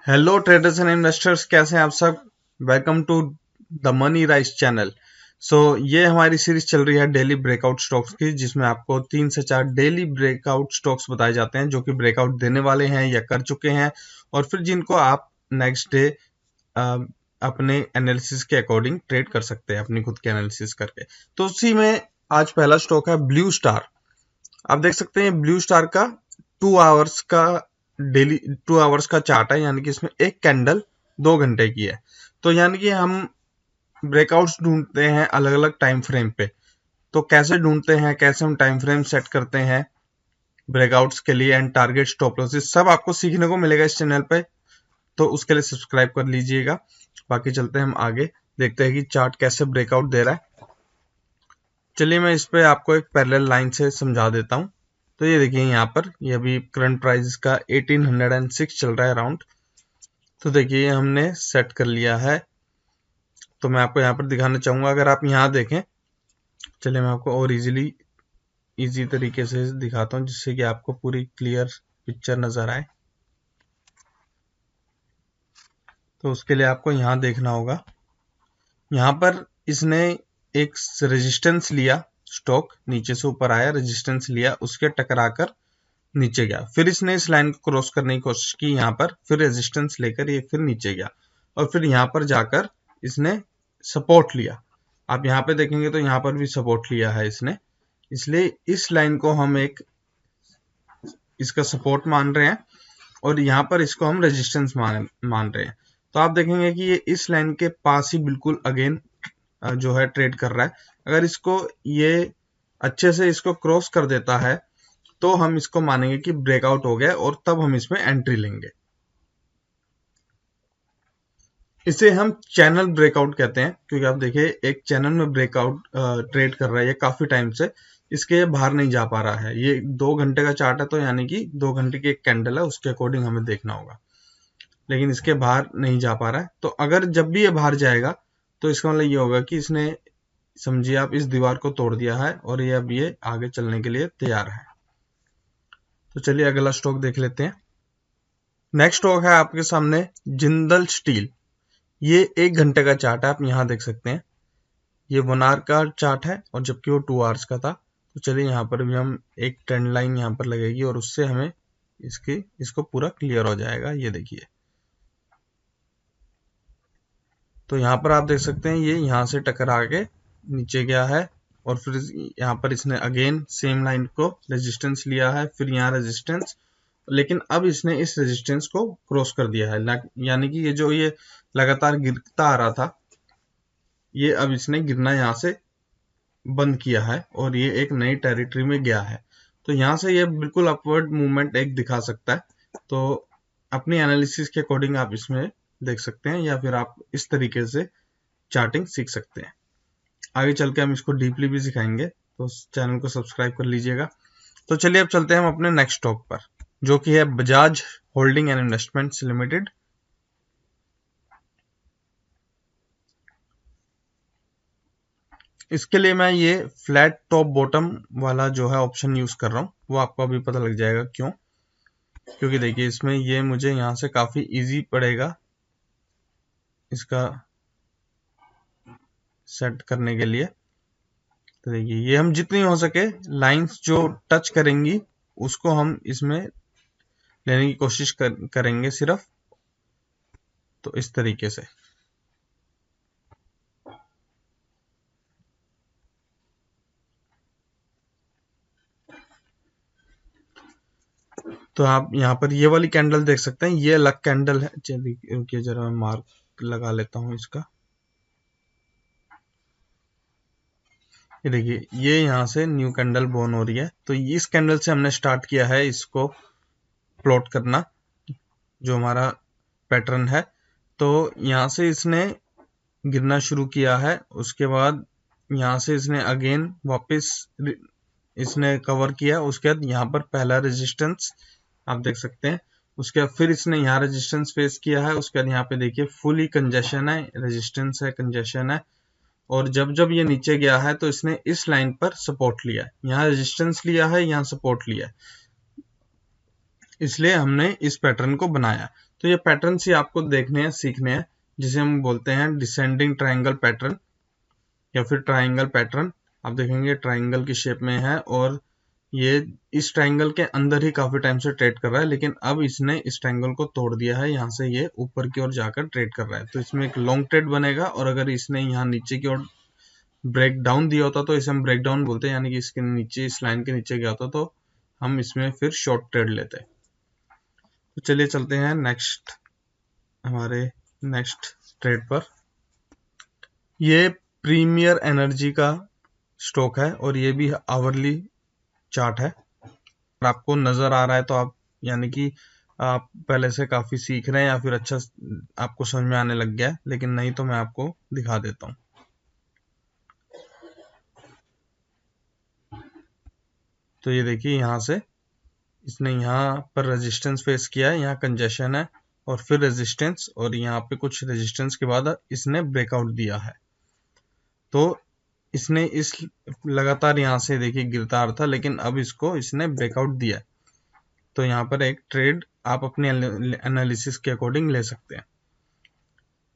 Hello traders and investors, कैसे हैं आप सब। Welcome to the Money Rise channel. ये हमारी सीरीज चल रही है डेली ब्रेकआउट स्टॉक्स की, जिसमें आपको 3 से 4 डेली ब्रेकआउट स्टॉक्स बताए जाते हैं जो कि ब्रेकआउट देने वाले हैं या कर चुके हैं, और फिर जिनको आप नेक्स्ट डे अपने एनालिसिस के अकॉर्डिंग ट्रेड कर सकते हैं, अपनी खुद के एनालिसिस करके। तो उसी में आज पहला स्टॉक है ब्लू स्टार। आप देख सकते हैं ब्लू स्टार का 2 आवर्स का डेली 2 आवर्स का चार्ट है, यानी कि इसमें एक कैंडल 2 घंटे की है। तो यानी कि हम ब्रेकआउट्स ढूंढते हैं अलग अलग टाइम फ्रेम पे। तो कैसे ढूंढते हैं, कैसे हम टाइम फ्रेम सेट करते हैं ब्रेकआउट्स के लिए, एंड टारगेट स्टॉप लॉसेस, सब आपको सीखने को मिलेगा इस चैनल पे। तो उसके लिए सब्सक्राइब कर लीजिएगा। बाकी चलते हैं हम आगे, देखते हैं कि चार्ट कैसे ब्रेकआउट दे रहा है। चलिए मैं इस पे आपको एक पैरेलल लाइन से समझा देता हूँ। तो ये देखिए, यहाँ पर ये अभी करंट प्राइस का 1806 चल रहा है अराउंड। तो देखिए ये हमने सेट कर लिया है। तो मैं आपको यहाँ पर दिखाना चाहूंगा, अगर आप यहाँ देखें, चलिए मैं आपको और इजी तरीके से दिखाता हूँ, जिससे कि आपको पूरी क्लियर पिक्चर नजर आए। तो उसके लिए आपको यहाँ देखना होगा। यहाँ पर इसने एक रेजिस्टेंस लिया, स्टॉक नीचे से ऊपर आया, रेजिस्टेंस लिया, उसके टकराकर नीचे गया, फिर इसने इस लाइन को क्रॉस करने की कोशिश की यहाँ पर, फिर रेजिस्टेंस लेकर ये फिर नीचे गया, और फिर यहाँ पर जाकर इसने सपोर्ट लिया। आप यहाँ पे देखेंगे तो यहाँ पर भी सपोर्ट लिया है इसने, इसलिए इस लाइन को हम एक इसका सपोर्ट मान रहे हैं, और यहाँ पर इसको हम रेजिस्टेंस मान रहे हैं। तो आप देखेंगे कि ये इस लाइन के पास ही बिल्कुल अगेन जो है ट्रेड कर रहा है। अगर इसको ये अच्छे से इसको क्रॉस कर देता है तो हम इसको मानेंगे कि ब्रेकआउट हो गया, और तब हम इसमें एंट्री लेंगे। इसे हम चैनल ब्रेकआउट कहते हैं, क्योंकि आप देखिए एक चैनल में ब्रेकआउट ट्रेड कर रहा है ये काफी टाइम से, इसके बाहर नहीं जा पा रहा है। ये 2 घंटे का चार्ट है, तो यानी कि 2 घंटे की एक कैंडल है, उसके अकॉर्डिंग हमें देखना होगा, लेकिन इसके बाहर नहीं जा पा रहा है। तो अगर जब भी ये बाहर जाएगा तो इसका मतलब ये होगा कि इसने, समझिए आप, इस दीवार को तोड़ दिया है और ये अब ये आगे चलने के लिए तैयार है। तो चलिए अगला स्टॉक देख लेते हैं। नेक्स्ट स्टॉक है आपके सामने जिंदल स्टील। ये 1 घंटे का चार्ट है, आप यहाँ देख सकते हैं। ये 1 आवर का चार्ट है, और जबकि वो 2 आवर्स का था। तो चलिए यहाँ पर भी हम एक ट्रेंड लाइन यहाँ पर लगेगी, और उससे हमें इसको पूरा क्लियर हो जाएगा। ये देखिए, तो यहाँ पर आप देख सकते हैं ये यहाँ से टकरा के नीचे गया है, और फिर यहाँ पर इसने अगेन सेम लाइन को रेजिस्टेंस लिया है, फिर यहाँ रेजिस्टेंस, लेकिन अब इसने इस रेजिस्टेंस को क्रॉस कर दिया है। यानी कि ये लगातार गिरता आ रहा था, ये अब इसने गिरना यहाँ से बंद किया है, और ये एक नई टेरिटरी में गया है। तो यहाँ से ये बिल्कुल अपवर्ड मूवमेंट एक दिखा सकता है। तो अपनी एनालिसिस के अकॉर्डिंग आप इसमें देख सकते हैं, या फिर आप इस तरीके से चार्टिंग सीख सकते हैं। आगे चल के हम इसको डीपली भी सिखाएंगे, तो चैनल को सब्सक्राइब कर लीजिएगा। तो चलिए अब चलते हैं हम अपने नेक्स्ट स्टॉक पर, जो कि है Bajaj holding and investments limited. इसके लिए मैं ये फ्लैट टॉप बॉटम वाला जो है ऑप्शन यूज कर रहा हूँ, वो आपको अभी पता लग जाएगा क्यों। क्योंकि देखिए इसमें ये मुझे यहाँ से काफी इजी पड़ेगा इसका सेट करने के लिए। तो देखिए ये हम जितनी हो सके लाइंस जो टच करेंगी उसको हम इसमें लेने की कोशिश करेंगे सिर्फ। तो इस तरीके से तो आप यहाँ पर ये वाली कैंडल देख सकते हैं, ये अलग कैंडल है। चलिए रुकिए जरा, मैं मार्क लगा लेता हूँ इसका। ये देखिए ये यहाँ से न्यू कैंडल बॉर्न हो रही है। तो इस कैंडल से हमने स्टार्ट किया है इसको प्लॉट करना, जो हमारा पैटर्न है। तो यहाँ से इसने गिरना शुरू किया है, उसके बाद यहाँ से इसने अगेन वापस इसने कवर किया, उसके बाद यहाँ पर पहला रेजिस्टेंस आप देख सकते हैं, उसके बाद फिर इसने यहाँ रेजिस्टेंस फेस किया है, उसके बाद यहाँ पे देखिए फुली कंजेशन है, रेजिस्टेंस है, कंजेशन है, और जब जब ये नीचे गया है तो इसने इस लाइन पर सपोर्ट लिया है, यहाँ रेजिस्टेंस लिया है, यहाँ सपोर्ट लिया है, इसलिए हमने इस पैटर्न को बनाया। तो ये पैटर्न्स ही आपको देखने हैं, सीखने हैं, जिसे हम बोलते हैं डिसेंडिंग ट्रायंगल पैटर्न या फिर ट्रायंगल पैटर्न। आप देखेंगे ट्रायंगल की शेप में है और ये इस ट्रायंगल के अंदर ही काफी टाइम से ट्रेड कर रहा है, लेकिन अब इसने इस ट्रायंगल को तोड़ दिया है, यहाँ से ये ऊपर की ओर जाकर ट्रेड कर रहा है। तो इसमें एक लॉन्ग ट्रेड बनेगा, और अगर इसने यहाँ नीचे की ओर ब्रेक डाउन दिया होता तो इसे हम ब्रेक डाउन बोलते हैं, यानी कि इसके नीचे, इस लाइन के नीचे गया होता तो हम इसमें फिर शॉर्ट ट्रेड लेते। तो चलिए चलते हैं हमारे नेक्स्ट ट्रेड पर। ये प्रीमियर एनर्जी का स्टॉक है और ये भी आवरली चार्ट है। अगर आपको नजर आ रहा है तो आप, यानी कि आप पहले से काफी सीख रहे हैं या फिर अच्छा आपको समझ में आने लग गया है, लेकिन नहीं तो मैं आपको दिखा देता हूँ। तो ये देखिए, यहाँ से इसने यहाँ पर रेजिस्टेंस फेस किया है, यहाँ कंजेशन है और फिर रेजिस्टेंस, और यहाँ पे कुछ रेजिस्टेंस के बाद इसने ब्रेकआउट दिया है। तो इसने इस लगातार यहाँ से देखिए गिरता आ रहा था, लेकिन अब इसने ब्रेकआउट दिया है। तो यहाँ पर एक ट्रेड आप अपने एनालिसिस के अकॉर्डिंग ले सकते हैं।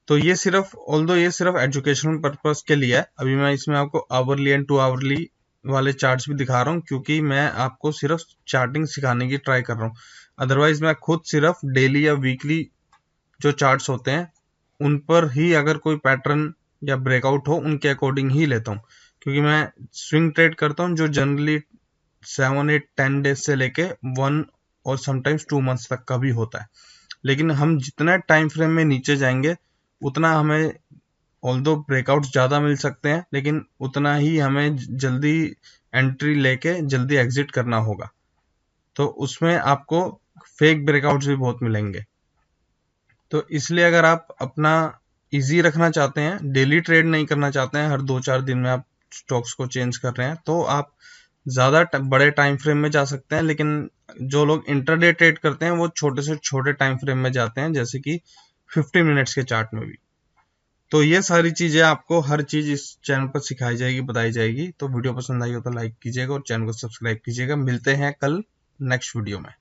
तो ये सिर्फ एजुकेशनल पर्पस के लिए है। अभी मैं इसमें आपको आवरली एंड 2 आवरली वाले चार्ट्स भी दिखा रहा हूँ, क्योंकि मैं आपको सिर्फ चार्टिंग सिखाने की ट्राई कर रहा हूँ। अदरवाइज मैं खुद सिर्फ डेली या वीकली जो चार्ट्स होते हैं उन पर ही अगर कोई पैटर्न या ब्रेकआउट हो उनके अकॉर्डिंग ही लेता हूँ, क्योंकि मैं स्विंग ट्रेड करता हूँ जो जनरली 7, 8, 10 डेज से लेके 1 और समटाइम्स 2 मंथ्स तक का भी होता है। लेकिन हम जितना टाइम फ्रेम में नीचे जाएंगे उतना हमें ऑल्दो ब्रेकआउट्स ज़्यादा मिल सकते हैं, लेकिन उतना ही हमें जल्दी एंट्री लेके जल्दी एग्जिट करना होगा। तो उसमें आपको फेक ब्रेकआउट्स भी बहुत मिलेंगे। तो इसलिए अगर आप अपना इजी रखना चाहते हैं, डेली ट्रेड नहीं करना चाहते हैं, हर 2-4 दिन में आप स्टॉक्स को चेंज कर रहे हैं, तो आप ज़्यादा बड़े टाइम फ्रेम में जा सकते हैं। लेकिन जो लोग इंटरडे ट्रेड करते हैं वो छोटे से छोटे टाइम फ्रेम में जाते हैं, जैसे कि 15 मिनट्स के चार्ट में भी। तो ये सारी चीजें आपको, हर चीज इस चैनल पर सिखाई जाएगी, बताई जाएगी। तो वीडियो पसंद आई हो तो लाइक कीजिएगा और चैनल को सब्सक्राइब कीजिएगा। मिलते हैं कल नेक्स्ट वीडियो में।